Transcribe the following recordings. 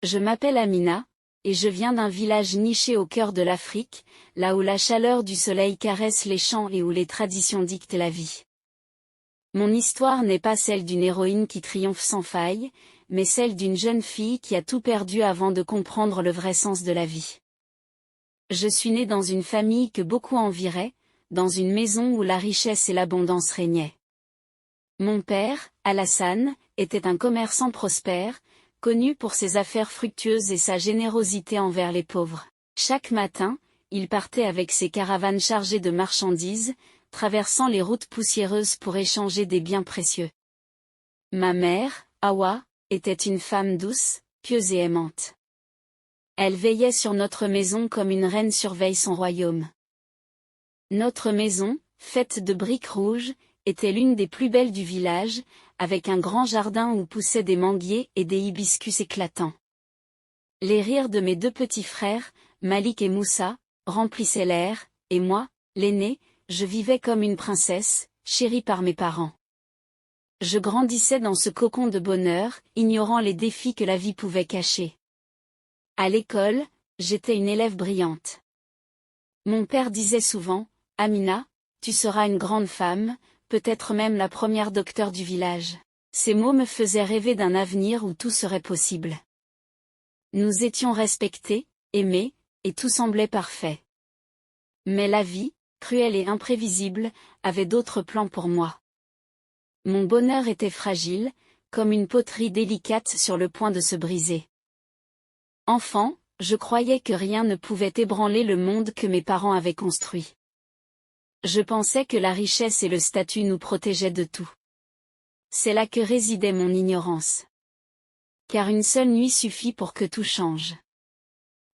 Je m'appelle Amina, et je viens d'un village niché au cœur de l'Afrique, là où la chaleur du soleil caresse les champs et où les traditions dictent la vie. Mon histoire n'est pas celle d'une héroïne qui triomphe sans faille, mais celle d'une jeune fille qui a tout perdu avant de comprendre le vrai sens de la vie. Je suis née dans une famille que beaucoup envieraient, dans une maison où la richesse et l'abondance régnaient. Mon père, Alassane, était un commerçant prospère, connu pour ses affaires fructueuses et sa générosité envers les pauvres. Chaque matin, il partait avec ses caravanes chargées de marchandises, traversant les routes poussiéreuses pour échanger des biens précieux. Ma mère, Awa, était une femme douce, pieuse et aimante. Elle veillait sur notre maison comme une reine surveille son royaume. Notre maison, faite de briques rouges, était l'une des plus belles du village, avec un grand jardin où poussaient des manguiers et des hibiscus éclatants. Les rires de mes deux petits frères, Malik et Moussa, remplissaient l'air, et moi, l'aîné, je vivais comme une princesse, chérie par mes parents. Je grandissais dans ce cocon de bonheur, ignorant les défis que la vie pouvait cacher. À l'école, j'étais une élève brillante. Mon père disait souvent, « Amina, tu seras une grande femme, peut-être même la première docteure du village. » Ces mots me faisaient rêver d'un avenir où tout serait possible. Nous étions respectés, aimés, et tout semblait parfait. Mais la vie, cruelle et imprévisible, avait d'autres plans pour moi. Mon bonheur était fragile, comme une poterie délicate sur le point de se briser. Enfant, je croyais que rien ne pouvait ébranler le monde que mes parents avaient construit. Je pensais que la richesse et le statut nous protégeaient de tout. C'est là que résidait mon ignorance. Car une seule nuit suffit pour que tout change.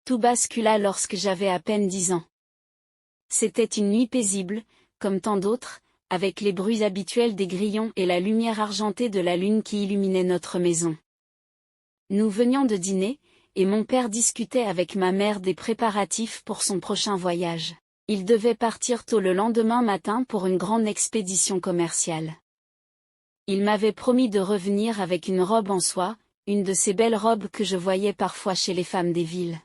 Tout bascula lorsque j'avais à peine 10 ans. C'était une nuit paisible, comme tant d'autres, avec les bruits habituels des grillons et la lumière argentée de la lune qui illuminait notre maison. Nous venions de dîner, et mon père discutait avec ma mère des préparatifs pour son prochain voyage. Il devait partir tôt le lendemain matin pour une grande expédition commerciale. Il m'avait promis de revenir avec une robe en soie, une de ces belles robes que je voyais parfois chez les femmes des villes.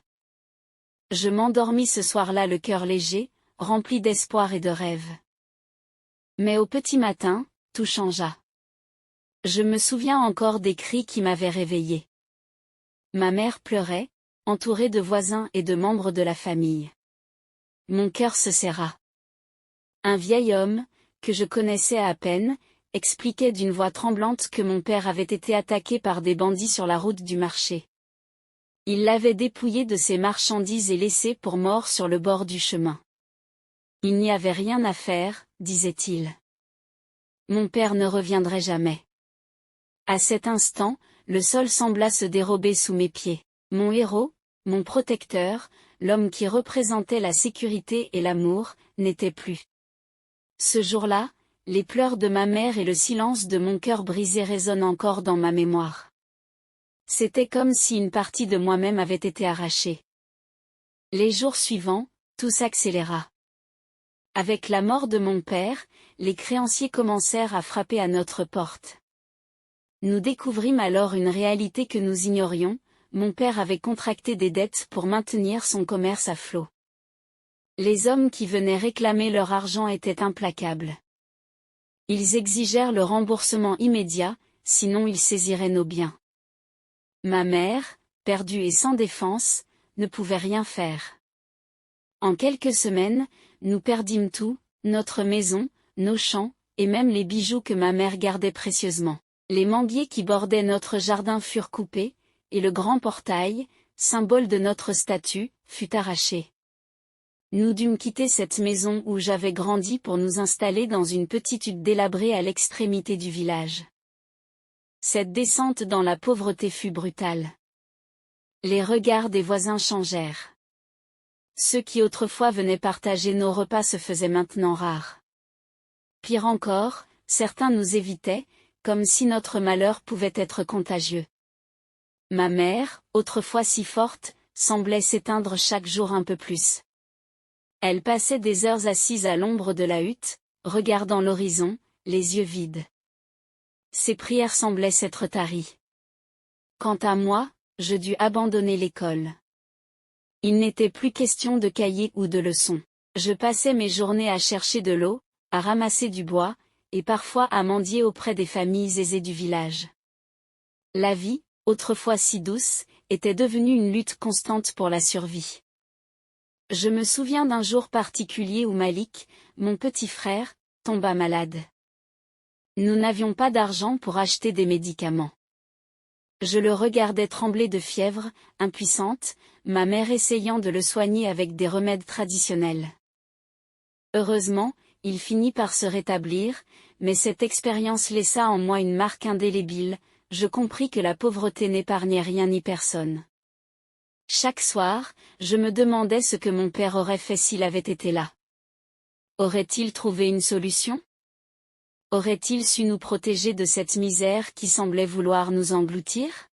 Je m'endormis ce soir-là le cœur léger, rempli d'espoir et de rêves. Mais au petit matin, tout changea. Je me souviens encore des cris qui m'avaient réveillée. Ma mère pleurait, entourée de voisins et de membres de la famille. Mon cœur se serra. Un vieil homme, que je connaissais à peine, expliquait d'une voix tremblante que mon père avait été attaqué par des bandits sur la route du marché. Il l'avait dépouillé de ses marchandises et laissé pour mort sur le bord du chemin. Il n'y avait rien à faire, disait-il. Mon père ne reviendrait jamais. À cet instant, le sol sembla se dérober sous mes pieds. Mon héros, mon protecteur, l'homme qui représentait la sécurité et l'amour, n'était plus. Ce jour-là, les pleurs de ma mère et le silence de mon cœur brisé résonnent encore dans ma mémoire. C'était comme si une partie de moi-même avait été arrachée. Les jours suivants, tout s'accéléra. Avec la mort de mon père, les créanciers commencèrent à frapper à notre porte. Nous découvrîmes alors une réalité que nous ignorions, mon père avait contracté des dettes pour maintenir son commerce à flot. Les hommes qui venaient réclamer leur argent étaient implacables. Ils exigèrent le remboursement immédiat, sinon ils saisiraient nos biens. Ma mère, perdue et sans défense, ne pouvait rien faire. En quelques semaines, nous perdîmes tout, notre maison, nos champs, et même les bijoux que ma mère gardait précieusement. Les manguiers qui bordaient notre jardin furent coupés, et le grand portail, symbole de notre statut, fut arraché. Nous dûmes quitter cette maison où j'avais grandi pour nous installer dans une petite hutte délabrée à l'extrémité du village. Cette descente dans la pauvreté fut brutale. Les regards des voisins changèrent. Ceux qui autrefois venaient partager nos repas se faisaient maintenant rares. Pire encore, certains nous évitaient, comme si notre malheur pouvait être contagieux. Ma mère, autrefois si forte, semblait s'éteindre chaque jour un peu plus. Elle passait des heures assise à l'ombre de la hutte, regardant l'horizon, les yeux vides. Ses prières semblaient s'être taries. Quant à moi, je dus abandonner l'école. Il n'était plus question de cahiers ou de leçons. Je passais mes journées à chercher de l'eau, à ramasser du bois, et parfois à mendier auprès des familles aisées du village. La vie, autrefois si douce, était devenue une lutte constante pour la survie. Je me souviens d'un jour particulier où Malik, mon petit frère, tomba malade. Nous n'avions pas d'argent pour acheter des médicaments. Je le regardais trembler de fièvre, impuissante, ma mère essayant de le soigner avec des remèdes traditionnels. Heureusement, il finit par se rétablir, mais cette expérience laissa en moi une marque indélébile. Je compris que la pauvreté n'épargnait rien ni personne. Chaque soir, je me demandais ce que mon père aurait fait s'il avait été là. Aurait-il trouvé une solution? Aurait-il su nous protéger de cette misère qui semblait vouloir nous engloutir?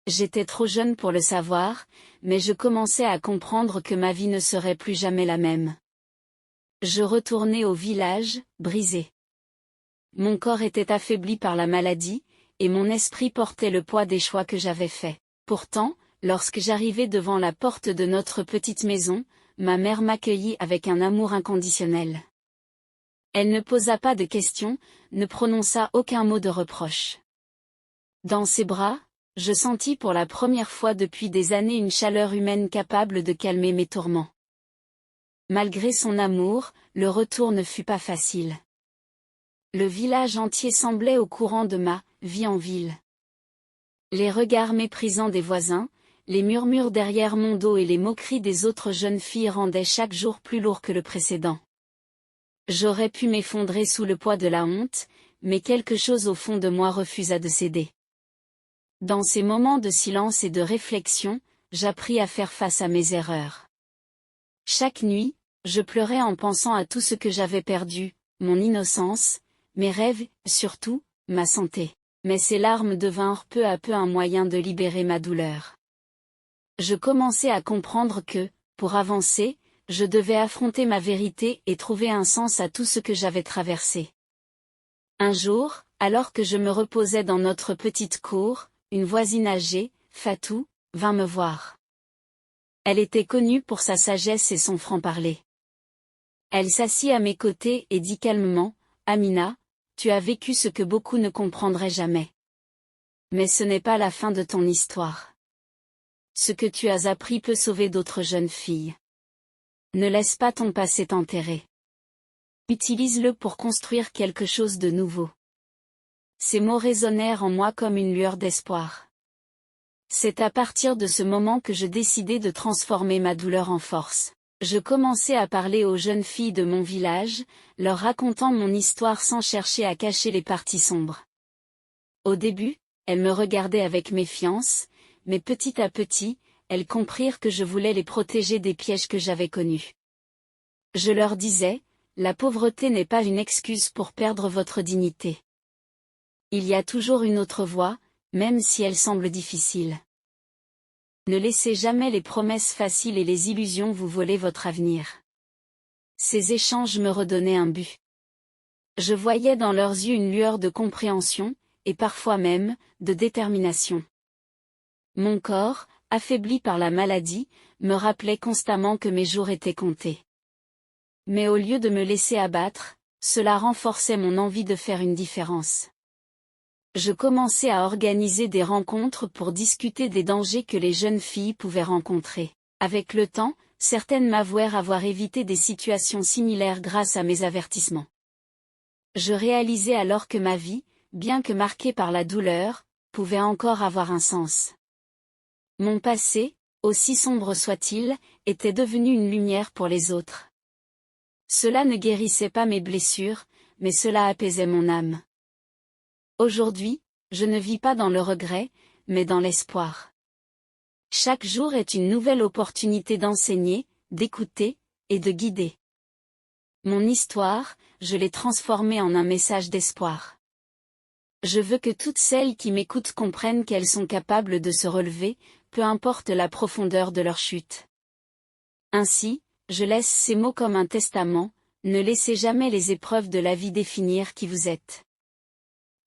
J'étais trop jeune pour le savoir, mais je commençais à comprendre que ma vie ne serait plus jamais la même. Je retournai au village, brisé. Mon corps était affaibli par la maladie, et mon esprit portait le poids des choix que j'avais faits. Pourtant, lorsque j'arrivai devant la porte de notre petite maison, ma mère m'accueillit avec un amour inconditionnel. Elle ne posa pas de questions, ne prononça aucun mot de reproche. Dans ses bras, je sentis pour la première fois depuis des années une chaleur humaine capable de calmer mes tourments. Malgré son amour, le retour ne fut pas facile. Le village entier semblait au courant de ma vie en ville. Les regards méprisants des voisins, les murmures derrière mon dos et les moqueries des autres jeunes filles rendaient chaque jour plus lourd que le précédent. J'aurais pu m'effondrer sous le poids de la honte, mais quelque chose au fond de moi refusa de céder. Dans ces moments de silence et de réflexion, j'appris à faire face à mes erreurs. Chaque nuit, je pleurais en pensant à tout ce que j'avais perdu, mon innocence, mes rêves, surtout, ma santé. Mais ces larmes devinrent peu à peu un moyen de libérer ma douleur. Je commençais à comprendre que, pour avancer, je devais affronter ma vérité et trouver un sens à tout ce que j'avais traversé. Un jour, alors que je me reposais dans notre petite cour, une voisine âgée, Fatou, vint me voir. Elle était connue pour sa sagesse et son franc-parler. Elle s'assit à mes côtés et dit calmement, « Amina, tu as vécu ce que beaucoup ne comprendraient jamais. Mais ce n'est pas la fin de ton histoire. Ce que tu as appris peut sauver d'autres jeunes filles. Ne laisse pas ton passé t'enterrer. Utilise-le pour construire quelque chose de nouveau. » Ces mots résonnèrent en moi comme une lueur d'espoir. C'est à partir de ce moment que je décidai de transformer ma douleur en force. Je commençai à parler aux jeunes filles de mon village, leur racontant mon histoire sans chercher à cacher les parties sombres. Au début, elles me regardaient avec méfiance, mais petit à petit, elles comprirent que je voulais les protéger des pièges que j'avais connus. Je leur disais, la pauvreté n'est pas une excuse pour perdre votre dignité. Il y a toujours une autre voie, même si elle semble difficile. Ne laissez jamais les promesses faciles et les illusions vous voler votre avenir. Ces échanges me redonnaient un but. Je voyais dans leurs yeux une lueur de compréhension, et parfois même, de détermination. Mon corps, affaibli par la maladie, me rappelait constamment que mes jours étaient comptés. Mais au lieu de me laisser abattre, cela renforçait mon envie de faire une différence. Je commençai à organiser des rencontres pour discuter des dangers que les jeunes filles pouvaient rencontrer. Avec le temps, certaines m'avouèrent avoir évité des situations similaires grâce à mes avertissements. Je réalisai alors que ma vie, bien que marquée par la douleur, pouvait encore avoir un sens. Mon passé, aussi sombre soit-il, était devenu une lumière pour les autres. Cela ne guérissait pas mes blessures, mais cela apaisait mon âme. Aujourd'hui, je ne vis pas dans le regret, mais dans l'espoir. Chaque jour est une nouvelle opportunité d'enseigner, d'écouter, et de guider. Mon histoire, je l'ai transformée en un message d'espoir. Je veux que toutes celles qui m'écoutent comprennent qu'elles sont capables de se relever, peu importe la profondeur de leur chute. Ainsi, je laisse ces mots comme un testament, ne laissez jamais les épreuves de la vie définir qui vous êtes.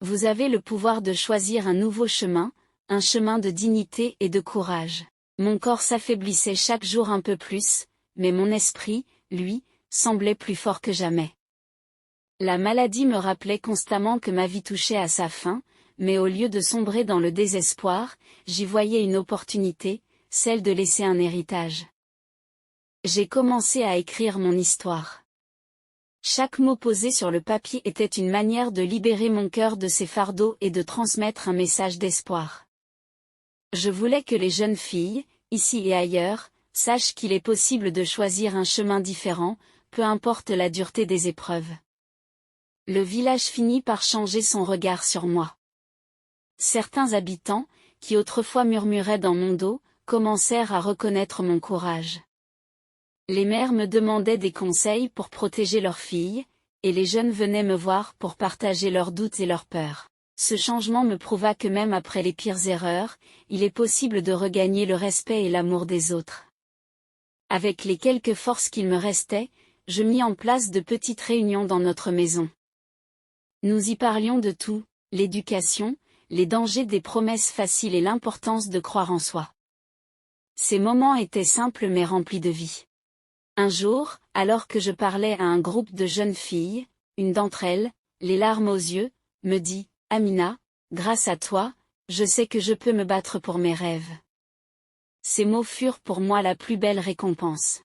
Vous avez le pouvoir de choisir un nouveau chemin, un chemin de dignité et de courage. Mon corps s'affaiblissait chaque jour un peu plus, mais mon esprit, lui, semblait plus fort que jamais. La maladie me rappelait constamment que ma vie touchait à sa fin, mais au lieu de sombrer dans le désespoir, j'y voyais une opportunité, celle de laisser un héritage. J'ai commencé à écrire mon histoire. Chaque mot posé sur le papier était une manière de libérer mon cœur de ses fardeaux et de transmettre un message d'espoir. Je voulais que les jeunes filles, ici et ailleurs, sachent qu'il est possible de choisir un chemin différent, peu importe la dureté des épreuves. Le village finit par changer son regard sur moi. Certains habitants, qui autrefois murmuraient dans mon dos, commencèrent à reconnaître mon courage. Les mères me demandaient des conseils pour protéger leurs filles, et les jeunes venaient me voir pour partager leurs doutes et leurs peurs. Ce changement me prouva que même après les pires erreurs, il est possible de regagner le respect et l'amour des autres. Avec les quelques forces qu'il me restait, je mis en place de petites réunions dans notre maison. Nous y parlions de tout, l'éducation, les dangers des promesses faciles et l'importance de croire en soi. Ces moments étaient simples mais remplis de vie. Un jour, alors que je parlais à un groupe de jeunes filles, une d'entre elles, les larmes aux yeux, me dit « Amina, grâce à toi, je sais que je peux me battre pour mes rêves. » Ces mots furent pour moi la plus belle récompense.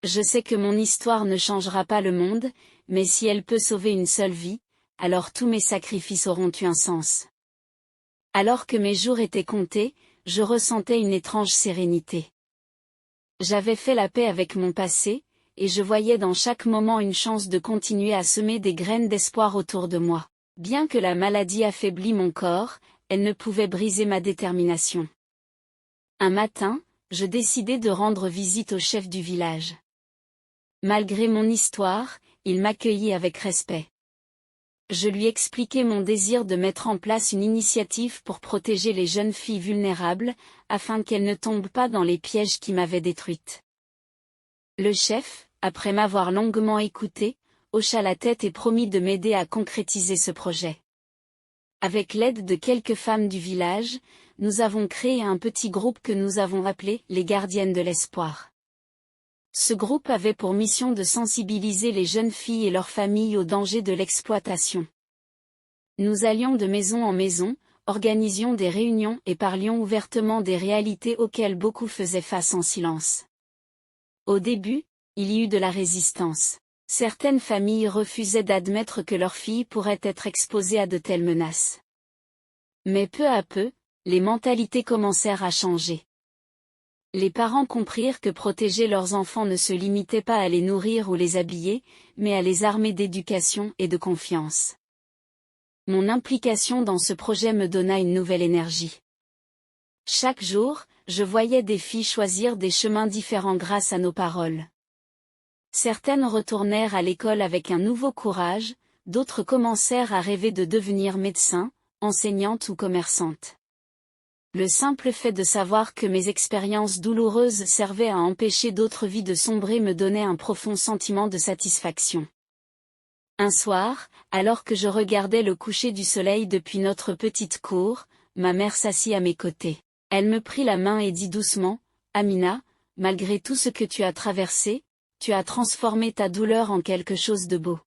Je sais que mon histoire ne changera pas le monde, mais si elle peut sauver une seule vie, alors tous mes sacrifices auront eu un sens. Alors que mes jours étaient comptés, je ressentais une étrange sérénité. J'avais fait la paix avec mon passé, et je voyais dans chaque moment une chance de continuer à semer des graines d'espoir autour de moi. Bien que la maladie affaiblît mon corps, elle ne pouvait briser ma détermination. Un matin, je décidai de rendre visite au chef du village. Malgré mon histoire, il m'accueillit avec respect. Je lui expliquai mon désir de mettre en place une initiative pour protéger les jeunes filles vulnérables, afin qu'elles ne tombent pas dans les pièges qui m'avaient détruite. Le chef, après m'avoir longuement écouté, hocha la tête et promit de m'aider à concrétiser ce projet. Avec l'aide de quelques femmes du village, nous avons créé un petit groupe que nous avons appelé les Gardiennes de l'Espoir. Ce groupe avait pour mission de sensibiliser les jeunes filles et leurs familles aux dangers de l'exploitation. Nous allions de maison en maison, organisions des réunions et parlions ouvertement des réalités auxquelles beaucoup faisaient face en silence. Au début, il y eut de la résistance. Certaines familles refusaient d'admettre que leurs filles pourraient être exposées à de telles menaces. Mais peu à peu, les mentalités commencèrent à changer. Les parents comprirent que protéger leurs enfants ne se limitait pas à les nourrir ou les habiller, mais à les armer d'éducation et de confiance. Mon implication dans ce projet me donna une nouvelle énergie. Chaque jour, je voyais des filles choisir des chemins différents grâce à nos paroles. Certaines retournèrent à l'école avec un nouveau courage, d'autres commencèrent à rêver de devenir médecins, enseignantes ou commerçantes. Le simple fait de savoir que mes expériences douloureuses servaient à empêcher d'autres vies de sombrer me donnait un profond sentiment de satisfaction. Un soir, alors que je regardais le coucher du soleil depuis notre petite cour, ma mère s'assit à mes côtés. Elle me prit la main et dit doucement, « Amina, malgré tout ce que tu as traversé, tu as transformé ta douleur en quelque chose de beau.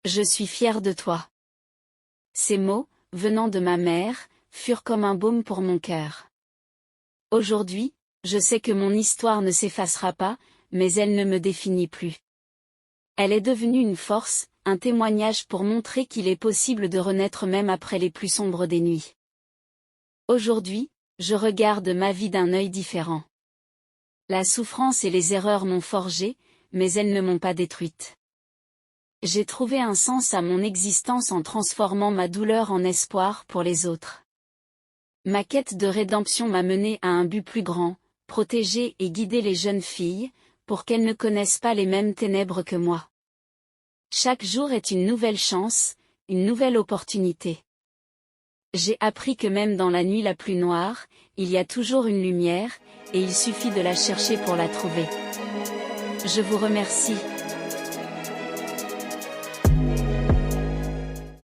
Je suis fière de toi. » Ces mots, venant de ma mère, furent comme un baume pour mon cœur. Aujourd'hui, je sais que mon histoire ne s'effacera pas, mais elle ne me définit plus. Elle est devenue une force, un témoignage pour montrer qu'il est possible de renaître même après les plus sombres des nuits. Aujourd'hui, je regarde ma vie d'un œil différent. La souffrance et les erreurs m'ont forgée, mais elles ne m'ont pas détruite. J'ai trouvé un sens à mon existence en transformant ma douleur en espoir pour les autres. Ma quête de rédemption m'a mené à un but plus grand, protéger et guider les jeunes filles, pour qu'elles ne connaissent pas les mêmes ténèbres que moi. Chaque jour est une nouvelle chance, une nouvelle opportunité. J'ai appris que même dans la nuit la plus noire, il y a toujours une lumière, et il suffit de la chercher pour la trouver. Je vous remercie.